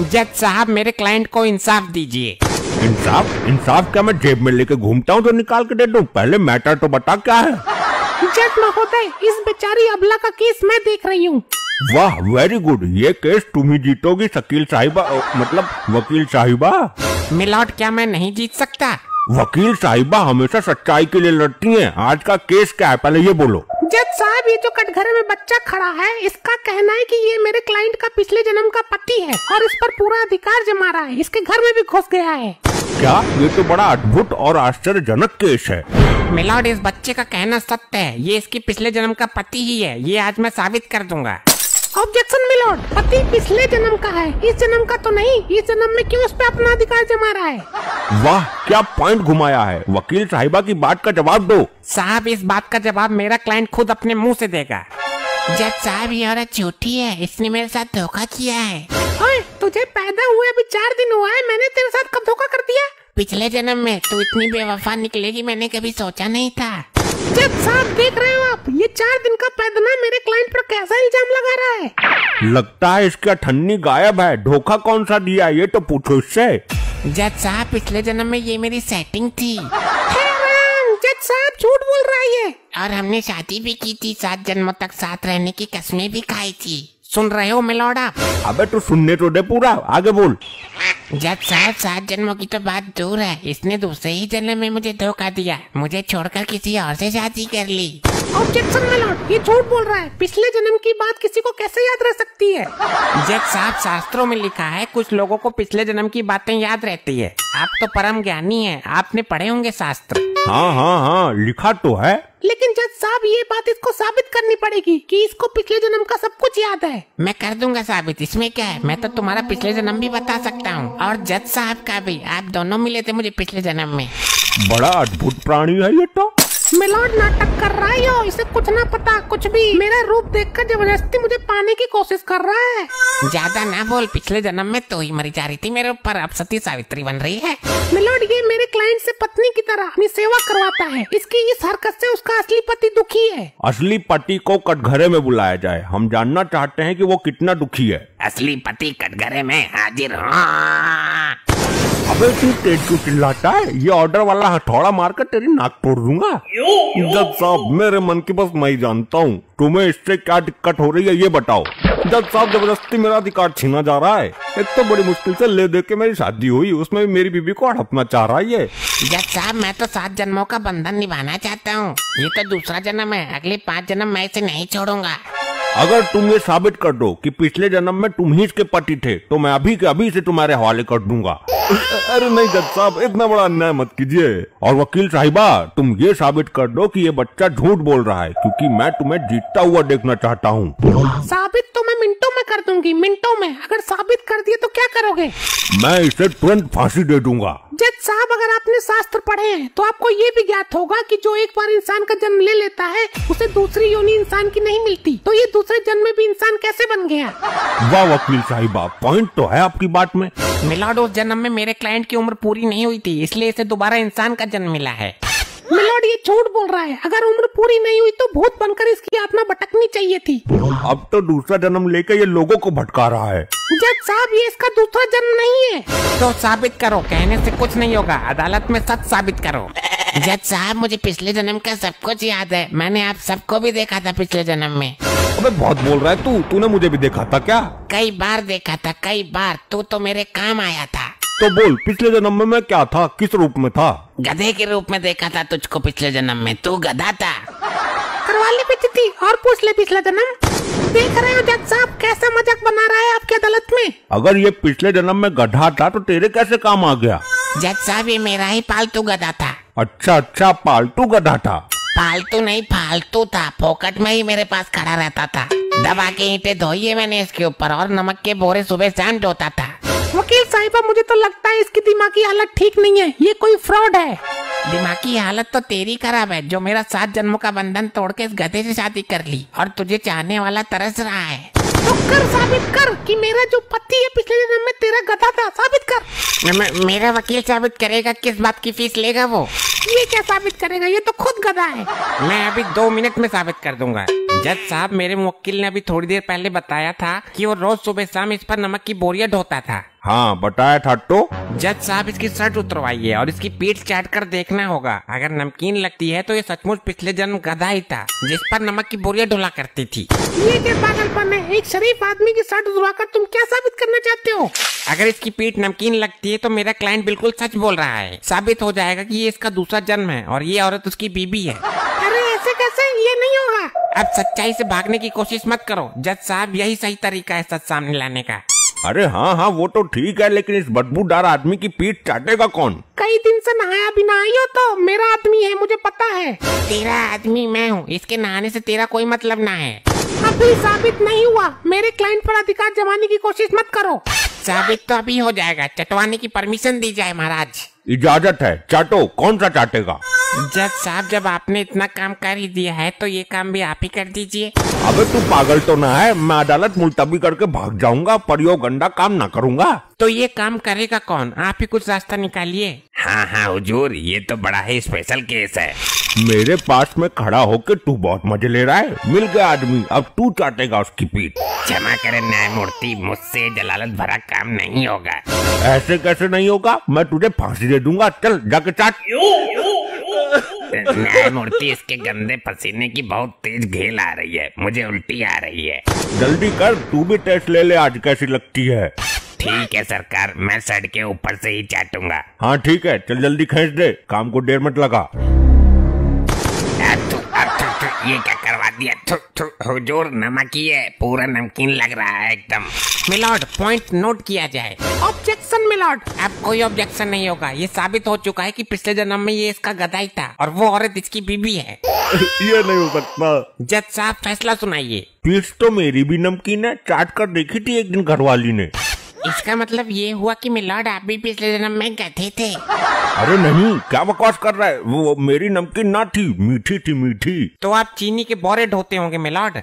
जज साहब मेरे क्लाइंट को इंसाफ दीजिए। इंसाफ? इंसाफ क्या मैं जेब में लेके घूमता हूँ तो निकाल के दे दूं? पहले मैटर तो बता क्या है। जज महोदय, इस बेचारी अबला का केस मैं देख रही हूँ। वाह, वेरी गुड। ये केस तुम ही जीतोगी शकील साहिबा, मतलब वकील साहिबा। मिलॉर्ड, क्या मैं नहीं जीत सकता? वकील साहिबा हमेशा सच्चाई के लिए लड़ती हैं। आज का केस क्या है पहले ये बोलो। जज साहब, ये जो कटघरे में बच्चा खड़ा है, इसका कहना है कि ये मेरे क्लाइंट का पिछले जन्म का पति है और इस पर पूरा अधिकार जमा रहा है। इसके घर में भी घुस गया है। क्या? ये तो बड़ा अद्भुत और आश्चर्यजनक केस है। मिलॉर्ड, इस बच्चे का कहना सत्य है। ये इसकी पिछले जन्म का पति ही है। ये आज मैं साबित कर दूंगा। ऑब्जेक्शन मिलॉर्ड, पति पिछले जन्म का है, इस जन्म का तो नहीं। इस जन्म में क्यों उस पे अपना अधिकार जमा रहा है? वाह, क्या पॉइंट घुमाया है। वकील साहिबा की बात का जवाब दो। साहब, इस बात का जवाब मेरा क्लाइंट खुद अपने मुंह से देगा। जज साहब, ये औरत झूठी है। इसने मेरे साथ धोखा किया है। ओए, तुझे पैदा हुए अभी 4 दिन हुआ है, मैंने तेरे साथ कब धोखा कर दिया? पिछले जन्म में तू इतनी बेवफा निकलेगी मैंने कभी सोचा नहीं था। जज साहब, देख रहे हो आप, ये 4 दिन का पैदना मेरे क्लाइंट पर कैसा इल्जाम लगा रहा है। लगता है इसका ठन्नी गायब है। धोखा कौन सा दिया ये तो पूछो इससे। जज साहब, पिछले जन्म में ये मेरी सेटिंग थी। जज साहब, झूठ बोल रहा है ये। और हमने शादी भी की थी। 7 जन्मों तक साथ रहने की कस्में भी खाई थी। सुन रहे हो मिलॉर्ड आप? अबे तो सुनने तो दे पूरा, आगे बोल। जज साहब, 7 जन्मों की तो बात दूर है, इसने दूसरे ही जन्म में मुझे धोखा दिया। मुझे छोड़कर किसी और से शादी कर ली। ऑब्जेक्शन मिलॉर्ड, ये झूठ बोल रहा है। पिछले जन्म की बात किसी को कैसे याद रह सकती है? जज साहब, शास्त्रों में लिखा है कुछ लोगों को पिछले जन्म की बातें याद रहती है। आप तो परम ज्ञानी हैं, आपने पढ़े होंगे शास्त्र। हाँ, लिखा तो है। लेकिन जज साहब, ये बात इसको साबित करनी पड़ेगी कि इसको पिछले जन्म का सब कुछ याद है। मैं कर दूंगा साबित, इसमें क्या है। मैं तो तुम्हारा पिछले जन्म भी बता सकता हूँ और जज साहब का भी। आप दोनों मिले थे मुझे पिछले जन्म में। बड़ा अद्भुत प्राणी है ये तो। मिलॉर्ड नाटक कर रहा है यो, इसे कुछ ना पता कुछ भी। मेरा रूप देखकर जबरदस्ती मुझे पाने की कोशिश कर रहा है। ज्यादा ना बोल, पिछले जन्म में तो ही मरी जा रही थी मेरे ऊपर, अब सती सावित्री बन रही है। मिलॉर्ड, ये मेरे क्लाइंट से पत्नी की तरह अपनी सेवा करवाता है। इसकी इस हरकत से उसका असली पति दुखी है। असली पति को कटघरे में बुलाया जाए। हम जानना चाहते हैं कि वो कितना दुखी है। असली पति कटघरे में हाजिर। हाँ। अबे तू तेज क्यों चिल्लाता है? ये ऑर्डर वाला हथौड़ा मारकर तेरी नाक तोड़ दूंगा। जज साहब, मेरे मन की बस मैं ही जानता हूँ। तुम्हें इससे क्या दिक्कत हो रही है ये बताओ। जज साहब, जबरदस्ती मेरा अधिकार छीना जा रहा है। एक तो बड़ी मुश्किल से ले दे के मेरी शादी हुई, उसमें भी मेरी बीबी को हड़पना चाह रहा है ये। जज साहब, मैं तो 7 जन्मों का बंधन निभाना चाहता हूँ। ये तो दूसरा जन्म है, अगले 5 जन्म मैं इसे नहीं छोड़ूंगा। अगर तुम ये साबित कर दो कि पिछले जन्म में तुम ही इसके पति थे तो मैं अभी के अभी इसे तुम्हारे हवाले कर दूंगा। अरे नहीं जज साहब, इतना बड़ा अन्याय मत कीजिए। और वकील साहिबा, तुम ये साबित कर दो कि ये बच्चा झूठ बोल रहा है, क्योंकि मैं तुम्हें जीतता हुआ देखना चाहता हूँ। साबित तो मैं मिनटों में कर दूंगी, मिनटों में। अगर साबित कर दिए तो क्या करोगे? मैं इसे तुरंत फांसी दे दूंगा। जज साहब, अगर आपने शास्त्र पढ़े हैं तो आपको ये भी ज्ञात होगा कि जो एक बार इंसान का जन्म ले लेता है उसे दूसरी योनि इंसान की नहीं मिलती। तो ये दूसरे जन्म में भी इंसान कैसे बन गया? वाह वकील साहिबा, पॉइंट तो है आपकी बात में। मिलॉर्ड, उस जन्म में मेरे क्लाइंट की उम्र पूरी नहीं हुई थी, इसलिए इसे दोबारा इंसान का जन्म मिला है। मिलॉर्ड, ये झूठ बोल रहा है। अगर उम्र पूरी नहीं हुई तो भूत बनकर इसकी आत्मा भटकनी चाहिए थी। अब तो दूसरा जन्म लेकर ये लोगों को भटका रहा है। जज साहब, ये इसका दूसरा जन्म नहीं है। तो साबित करो, कहने से कुछ नहीं होगा। अदालत में सच साबित करो। जज साहब, मुझे पिछले जन्म का सब कुछ याद है। मैंने आप सबको भी देखा था पिछले जन्म में। अबे बहुत बोल रहा है तू। तूने मुझे भी देखा था क्या? कई बार देखा था, कई बार। तू तो मेरे काम आया था। तो बोल, पिछले जन्म में मैं क्या था, किस रूप में था? गधे के रूप में देखा था तुझको पिछले जन्म में। तू गधा था। करवा ले बेइज्जती और पूछ ले पिछला जन्म। देख रहे हो जज साहब, कैसा मजाक बना रहा है आपकी अदालत में। अगर ये पिछले जन्म में गधा था तो तेरे कैसे काम आ गया? जज साहब, ये मेरा ही पालतू गधा था। अच्छा, पालतू गधा था। पालतू नहीं, फालतू था। फोकट में ही मेरे पास खड़ा रहता था। दबा के ईंटें धोई है मैंने इसके ऊपर, और नमक के बोरे सुबह शाम ढोता था। वकील साहिबा, मुझे तो लगता है इसकी दिमागी हालत ठीक नहीं है। ये कोई फ्रॉड है। दिमागी हालत तो तेरी खराब है, जो मेरा 7 जन्मों का बंधन तोड़ के इस गधे से शादी कर ली, और तुझे चाहने वाला तरस रहा है। तो कर, साबित कर कि मेरा जो पति है पिछले जन्म में तेरा गधा था। साबित कर। मेरा वकील साबित करेगा। किस बात की फीस लेगा वो? ये क्या साबित करेगा? ये तो खुद गधा है। मैं अभी 2 मिनट में साबित कर दूंगा। जज साहब, मेरे मुवक्किल ने अभी थोड़ी देर पहले बताया था कि वो रोज सुबह शाम इस पर नमक की बोरियां ढोता था। हाँ बताया था तो। जज साहब इसकी शर्ट उतरवाइए और इसकी पीठ चाट कर देखना होगा। अगर नमकीन लगती है तो ये सचमुच पिछले जन्म गधा ही था जिस पर नमक की बोरियां डुला करती थी। ये क्या पागलपन है? एक शरीफ आदमी की शर्ट उतरवाकर तुम क्या साबित करना चाहते हो? अगर इसकी पीठ नमकीन लगती है तो मेरा क्लाइंट बिल्कुल सच बोल रहा है। साबित हो जाएगा कि ये इसका दूसरा जन्म है और ये औरत उसकी बीबी है। अरे ऐसे कैसे? ये नहीं होगा। अब सच्चाई से भागने की कोशिश मत करो जज साहब, यही सही तरीका है सच सामने लाने का। अरे हाँ हाँ वो तो ठीक है, लेकिन इस बदबूदार आदमी की पीठ चाटेगा कौन? कई दिन से नहाया भी ना आई हो तो मेरा आदमी है, मुझे पता है। तेरा आदमी मैं हूँ, इसके नहाने से तेरा कोई मतलब ना है। अभी साबित नहीं हुआ। मेरे क्लाइंट पर अधिकार जमाने की कोशिश मत करो। साबित तो अभी हो जाएगा, चटवाने की परमिशन दी जाए महाराज। इजाजत है, चाटो। कौन सा चाटेगा? जज साहब जब आपने इतना काम कर ही दिया है तो ये काम भी आप ही कर दीजिए। अबे तू पागल तो ना है? मैं अदालत मुलतवी करके भाग जाऊंगा पर यो गंदा काम ना करूंगा। तो ये काम करेगा कौन? आप ही कुछ रास्ता निकालिए। हाँ हाँ हुजूर, ये तो बड़ा ही स्पेशल केस है। मेरे पास में खड़ा होके तू बहुत मजे ले रहा है। मिल गया आदमी, अब तू चाटेगा उसकी पीठ। क्षमा करें न्यायमूर्ति, मुझसे जलालत भरा काम नहीं होगा। ऐसे कैसे नहीं होगा? मैं तुझे फांसी दे दूंगा। चल जाके चाट। न्यायमूर्ति, इसके गंदे पसीने की बहुत तेज घेल आ रही है, मुझे उल्टी आ रही है। जल्दी कर, तू भी टेस्ट ले ले आज कैसी लगती है। ठीक है सरकार, मैं सड़ के ऊपर से ही चाटूंगा। हाँ ठीक है, चल जल्दी खींच दे, काम को देर मत लगा। ये क्या करवा दिया? हुजूर नमकीन है, पूरा नमकीन लग रहा है एकदम। मिलॉर्ड, पॉइंट नोट किया जाए। Objection milord. अब कोई ऑब्जेक्शन नहीं होगा। ये साबित हो चुका है कि पिछले जन्म में ये इसका गधा ही था और वो औरत इसकी बीबी है। ये नहीं हो सकता। जज साहब फैसला सुनाइए। पीठ तो मेरी भी नमकीन है, चाट कर देखी थी एक दिन घरवाली ने। इसका मतलब ये हुआ कि मिलॉर्ड आप भी पिछले जन्म में गधे थे। अरे नहीं, क्या बकवास कर रहा है? वो मेरी नमकीन ना थी, मीठी थी मीठी। तो आप चीनी के बोरे ढोते होंगे मिलॉर्ड।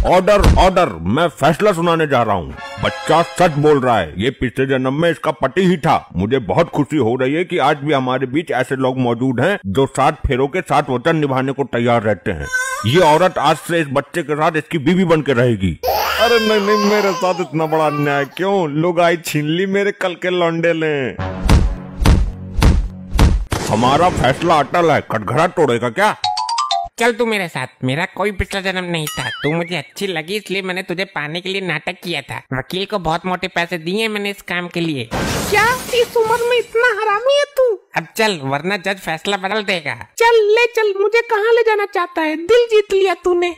ऑर्डर ऑर्डर, मैं फैसला सुनाने जा रहा हूँ। बच्चा सच बोल रहा है, ये पिछले जन्म में इसका पति ही था। मुझे बहुत खुशी हो रही है कि आज भी हमारे बीच ऐसे लोग मौजूद हैं जो 7 फेरों के 7 वचन निभाने को तैयार रहते हैं। ये औरत आज से इस बच्चे के साथ इसकी बीवी बन के रहेगी। अरे नहीं नहीं, मेरे साथ इतना बड़ा अन्याय क्यों? लोग आई छीन ली मेरे कल के लौंडे ले। हमारा फैसला अटल है, कटघरा तोड़ेगा क्या? चल तू मेरे साथ। मेरा कोई पिछला जन्म नहीं था, तू मुझे अच्छी लगी इसलिए मैंने तुझे पाने के लिए नाटक किया था। वकील को बहुत मोटे पैसे दिए मैंने इस काम के लिए। क्या इस उम्र में इतना हरामी है तू? अब चल वरना जज फैसला बदल देगा। चल ले चल, मुझे कहाँ ले जाना चाहता है? दिल जीत लिया तूने।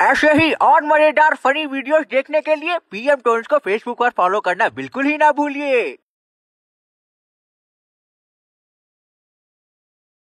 ऐसे ही और मजेदार फनी वीडियोस देखने के लिए PM टोन्स को फेसबुक पर फॉलो करना बिल्कुल ही ना भूलिए।